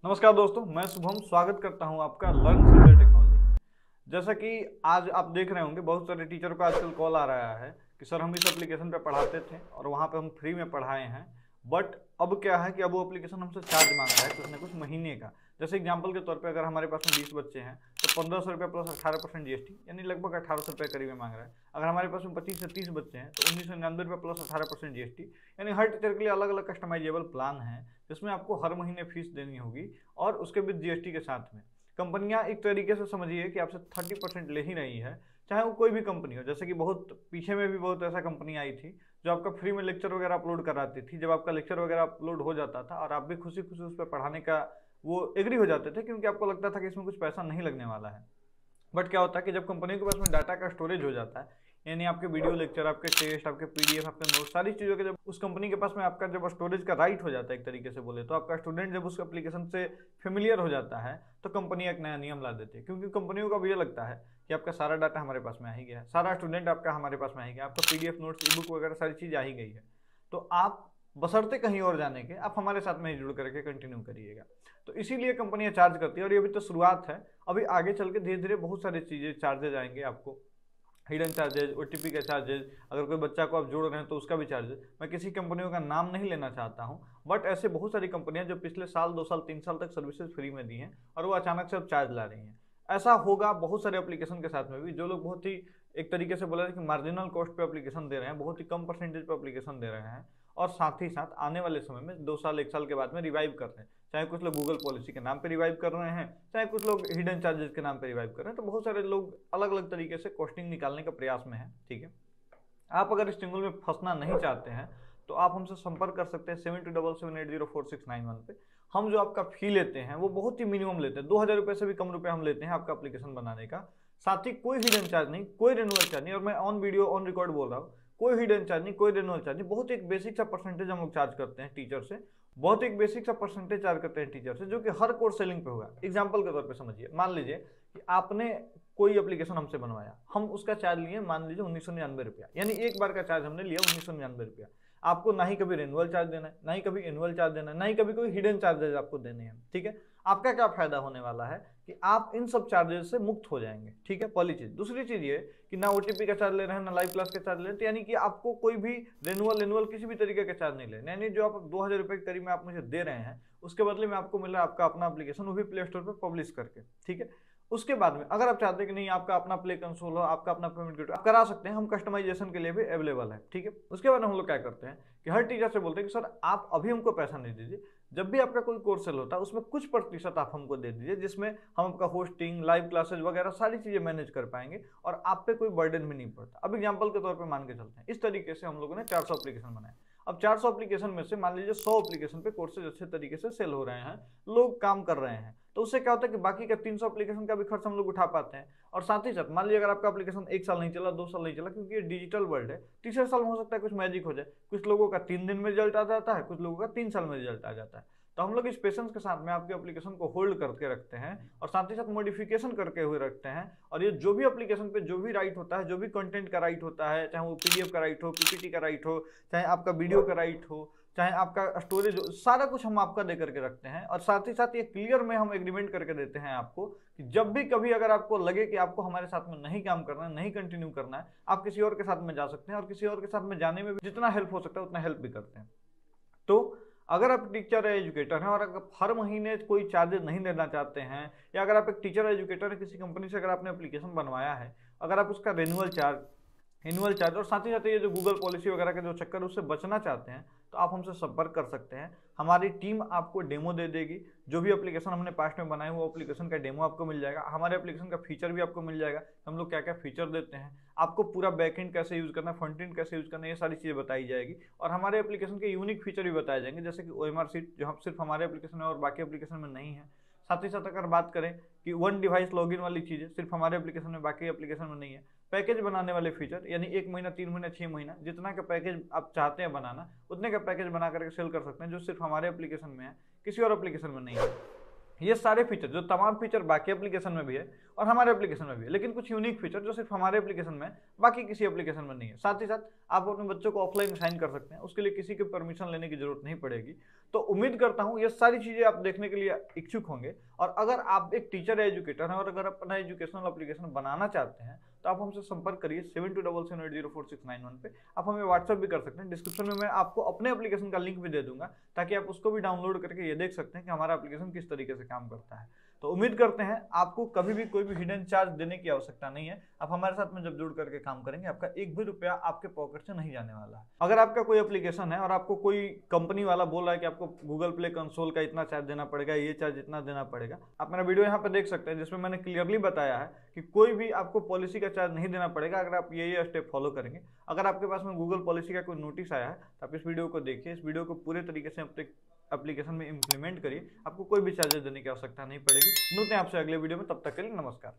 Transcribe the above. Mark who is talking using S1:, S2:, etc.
S1: नमस्कार दोस्तों, मैं शुभम स्वागत करता हूं आपका लर्न सेंटर टेक्नोलॉजी में। जैसा कि आज आप देख रहे होंगे, बहुत सारे टीचर को आजकल कॉल आ रहा है कि सर हम इस एप्लीकेशन पे पढ़ाते थे और वहां पे हम फ्री में पढ़ाए हैं, बट अब क्या है कि अब वो एप्लीकेशन हमसे चार्ज मांग रहा है कुछ ना कुछ महीने का। जैसे एग्जाम्पल के तौर पे अगर हमारे पास में 20 बच्चे हैं तो 1500 रुपये प्लस 18% जीएसटी, यानी लगभग 1800 रुपये करीब में मांग रहा है। अगर हमारे पास में 25 से 30 बच्चे हैं तो 1999 रुपये प्लस 18% जीएसटी, यानी हर टीचर के लिए अलग अलग कस्टमाइजेबल प्लान है जिसमें आपको हर महीने फीस देनी होगी और उसके भी जीएसटी के साथ में। कंपनियां एक तरीके से समझिए कि आपसे 30% ले ही रही है, चाहे वो कोई भी कंपनी हो। जैसे कि बहुत पीछे में भी बहुत ऐसा कंपनी आई थी जो आपका फ्री में लेक्चर वगैरह अपलोड कराती थी। जब आपका लेक्चर वगैरह अपलोड हो जाता था और आप भी खुशी खुशी उस पर पढ़ाने का वो एग्री हो जाते थे, क्योंकि आपको लगता था कि इसमें कुछ पैसा नहीं लगने वाला है। बट क्या होता है कि जब कंपनी के पास में डाटा का स्टोरेज हो जाता है, यानी आपके वीडियो लेक्चर, आपके टेस्ट, आपके पीडीएफ, आपके नोट, सारी चीज़ों के जब उस कंपनी के पास में आपका जब स्टोरेज का राइट हो जाता है, एक तरीके से बोले तो आपका स्टूडेंट जब उस एप्लीकेशन से फेमिलियर हो जाता है, तो कंपनी एक नया नियम ला देती है। क्योंकि कंपनियों का भी ये लगता है कि आपका सारा डाटा हमारे पास में आ ही गया है, सारा स्टूडेंट आपका हमारे पास में आ ही गया, आपका पीडीएफ, नोट्स, ई बुक वगैरह सारी चीज़ आ ही गई है, तो आप बशर्ते कहीं और जाने के आप हमारे साथ में ही जुड़ करके कंटिन्यू करिएगा। तो इसीलिए कंपनियां चार्ज करती है, और ये अभी तो शुरुआत है। अभी आगे चल के धीरे धीरे बहुत सारी चीज़ें चार्जेज आएंगे आपको, हिडन चार्जेज, ओटीपी का चार्जेज, अगर कोई बच्चा को आप जोड़ रहे हैं तो उसका भी चार्जेज। मैं किसी कंपनियों का नाम नहीं लेना चाहता हूं, बट ऐसे बहुत सारी कंपनियां जो पिछले साल, 2 साल, 3 साल तक सर्विसेज फ्री में दी हैं और वो अचानक से अब चार्ज ला रही हैं। ऐसा होगा बहुत सारे एप्लीकेशन के साथ में भी। जो लोग बहुत ही एक तरीके से बोला कि मार्जिनल कॉस्ट पे एप्लीकेशन दे रहे हैं, बहुत ही कम परसेंटेज पे एप्लीकेशन दे रहे हैं, और साथ ही साथ आने वाले समय में 2 साल, 1 साल के बाद में रिवाइव कर रहे हैं। चाहे कुछ लोग गूगल पॉलिसी के नाम पे रिवाइव कर रहे हैं, चाहे कुछ लोग हिडन चार्जेस के नाम पे रिवाइव कर रहे हैं, तो बहुत सारे लोग अलग अलग तरीके से कॉस्टिंग निकालने का प्रयास में है। ठीक है, आप अगर इस चंगुल में फंसना नहीं चाहते हैं तो आप हमसे संपर्क कर सकते हैं 7277804691 पे। हम जो आपका फी लेते हैं वो बहुत ही मिनिमम लेते हैं, 2000 रुपये से भी कम रुपए हम लेते हैं आपका एप्लीकेशन बनाने का। साथ ही कोई हिडन चार्ज नहीं, कोई रिन्यूअल चार्ज नहीं, और मैं ऑन वीडियो ऑन रिकॉर्ड बोल रहा हूँ, कोई हिडन चार्ज नहीं, कोई रिन्यूअल चार्ज नहीं। बहुत एक बेसिक सा परसेंटेज हम लोग चार्ज करते हैं टीचर से, बहुत एक बेसिक सा परसेंटेज चार्ज करते हैं टीचर से, जो कि हर कोर्स सेलिंग पे होगा। एग्जाम्पल के तौर पे समझिए, मान लीजिए कि आपने कोई एप्लीकेशन हमसे बनवाया, हम उसका चार्ज लिए मान लीजिए 1999 रुपया, यानी एक बार का चार्ज हमने लिया 1999 रुपया। आपको ना ही कभी रिन्यूअल चार्ज देना है, ना ही कभी एनुअल चार्ज देना है, ना ही कभी कोई हिडन चार्जेस आपको देने हैं। ठीक है, आपका क्या फायदा होने वाला है कि आप इन सब चार्जेस से मुक्त हो जाएंगे। ठीक है, पहली चीज। दूसरी चीज ये कि ना ओटीपी का चार्ज ले रहे हैं, ना लाइव क्लास का चार्ज ले रहे हैं, यानी कि आपको कोई भी रिन्यूअल किसी भी तरीके का चार्ज नहीं लेना। यानी जो आप 2000 रुपये के करीब में आप मुझे दे रहे हैं, उसके बदले में आपको मिल रहा है आपका अपना एप्लीकेशन, वो भी प्ले स्टोर पर पब्लिश करके। ठीक है, उसके बाद में अगर आप चाहते हैं कि नहीं आपका अपना प्ले कंसोल हो, आपका अपना पेमेंट गेटवे, आप करा सकते हैं, हम कस्टमाइजेशन के लिए भी अवेलेबल है। ठीक है, उसके बाद हम लोग क्या करते हैं कि हर टीचर से बोलते हैं कि सर आप अभी हमको पैसा नहीं दीजिए, जब भी आपका कोई कोर्स सेल होता है उसमें कुछ प्रतिशत आप हमको दे दीजिए, जिसमें हम आपका होस्टिंग, लाइव क्लासेज वगैरह सारी चीजें मैनेज कर पाएंगे और आप पे कोई बर्डन भी नहीं पड़ता। अब एग्जांपल के तौर पे मान के चलते हैं, इस तरीके से हम लोगों ने 400 एप्लीकेशन बनाए। अब 400 एप्लीकेशन में से मान लीजिए 100 एप्लीकेशन पे कोर्सेज अच्छे तरीके से सेल हो रहे हैं, लोग काम कर रहे हैं, तो उससे क्या होता है कि बाकी का 300 एप्लीकेशन का भी खर्च हम लोग उठा पाते हैं। और साथ ही साथ मान लीजिए अगर आपका एप्लीकेशन 1 साल नहीं चला, 2 साल नहीं चला, क्योंकि ये डिजिटल वर्ल्ड है, तीसरे साल में हो सकता है कुछ मैजिक हो जाए। कुछ लोगों का 3 दिन में रिजल्ट आ जाता है, कुछ लोगों का 3 साल में रिजल्ट आ जाता है। तो हम लोग इस पेशेंस के साथ में आपके एप्लीकेशन को होल्ड करके रखते हैं और साथ ही साथ मॉडिफिकेशन करके हुए रखते हैं। और ये जो भी एप्लीकेशन पे जो भी राइट होता है, जो भी कंटेंट का राइट होता है, चाहे वो पीडीएफ का राइट हो, पीपीटी का राइट हो, चाहे आपका वीडियो का राइट हो, चाहे आपका स्टोरेज हो, सारा कुछ हम आपका दे करके रखते हैं। और साथ ही साथ ये क्लियर में हम एग्रीमेंट करके देते हैं आपको कि जब भी कभी अगर आपको लगे कि आपको हमारे साथ में नहीं काम करना है, नहीं कंटिन्यू करना है, आप किसी और के साथ में जा सकते हैं, और किसी और के साथ में जाने में भी जितना हेल्प हो सकता है उतना हेल्प भी करते हैं। तो अगर आप टीचर है, एजुकेटर हैं, और अगर हर महीने कोई चार्जेस नहीं देना चाहते हैं, या अगर आप एक टीचर है, एजुकेटर है, किसी कंपनी से अगर आपने एप्लीकेशन बनवाया है, अगर आप उसका रिन्यूअल चार्ज, एनुअल चार्ज और साथ ही साथ ये जो गूगल पॉलिसी वगैरह के जो चक्कर उससे बचना चाहते हैं, तो आप हमसे संपर्क कर सकते हैं। हमारी टीम आपको डेमो दे देगी। जो भी एप्लीकेशन हमने पास्ट में बनाए वो एप्लीकेशन का डेमो आपको मिल जाएगा, हमारे एप्लीकेशन का फीचर भी आपको मिल जाएगा, हम लोग क्या क्या फीचर देते हैं, आपको पूरा बैकएंड कैसे यूज करना है, फ्रंट एंड कैसे यूज करना है, ये सारी चीज़ें बताई जाएगी। और हमारे एप्लीकेशन के यूनिक फीचर भी बताए जाएंगे, जैसे कि ओएमआर सीट, जो हम सिर्फ हमारे एप्लीकेशन में और बाकी एप्लीकेशन में नहीं है। साथ ही साथ अगर बात करें कि वन डिवाइस लॉगिन वाली चीज़ें सिर्फ हमारे एप्लीकेशन में, बाकी एप्लीकेशन में नहीं है। पैकेज बनाने वाले फीचर, यानी 1 महीना, 3 महीना, 6 महीना, जितना का पैकेज आप चाहते हैं बनाना, उतने का पैकेज बना करके सेल कर सकते हैं, जो सिर्फ हमारे एप्लीकेशन में है, किसी और एप्लीकेशन में नहीं है। ये सारे फीचर, जो तमाम फीचर बाकी एप्लीकेशन में भी है और हमारे एप्लीकेशन में भी है, लेकिन कुछ यूनिक फीचर जो सिर्फ हमारे एप्लीकेशन में है, बाकी किसी एप्लीकेशन में नहीं है। साथ ही साथ आप अपने बच्चों को ऑफलाइन साइन कर सकते हैं, उसके लिए किसी की परमिशन लेने की जरूरत नहीं पड़ेगी। तो उम्मीद करता हूँ ये सारी चीजें आप देखने के लिए इच्छुक होंगे, और अगर आप एक टीचर या एजुकेटर हैं और अगर अपना एजुकेशनल एप्लीकेशन बनाना चाहते हैं तो आप हमसे संपर्क करिए 7277804691 पे। आप हमें व्हाट्सएप भी कर सकते हैं। डिस्क्रिप्शन में मैं आपको अपने एप्लीकेशन का लिंक भी दे दूंगा, ताकि आप उसको भी डाउनलोड करके ये देख सकते हैं कि हमारा एप्लीकेशन किस तरीके से काम करता है। तो उम्मीद करते हैं आपको कभी भी कोई भी हिडन चार्ज देने की आवश्यकता नहीं है। आप हमारे साथ में जब जुड़ करके काम करेंगे, आपका एक भी रुपया आपके पॉकेट से नहीं जाने वाला है। अगर आपका कोई एप्लीकेशन है और आपको कोई कंपनी वाला बोल रहा है कि आपको गूगल प्ले कंसोल का इतना चार्ज देना पड़ेगा, ये चार्ज इतना देना पड़ेगा, आप मेरा वीडियो यहाँ पे देख सकते हैं जिसमें मैंने क्लियरली बताया है कि कोई भी आपको पॉलिसी का चार्ज नहीं देना पड़ेगा अगर आप ये स्टेप फॉलो करेंगे। अगर आपके पास में गूगल पॉलिसी का कोई नोटिस आया है तो आप इस वीडियो को देखिए, इस वीडियो को पूरे तरीके से अपने एप्लीकेशन में इंप्लीमेंट करिए, आपको कोई भी चार्जेस देने की आवश्यकता नहीं पड़ेगी। मिलते हैं आपसे अगले वीडियो में, तब तक के लिए नमस्कार।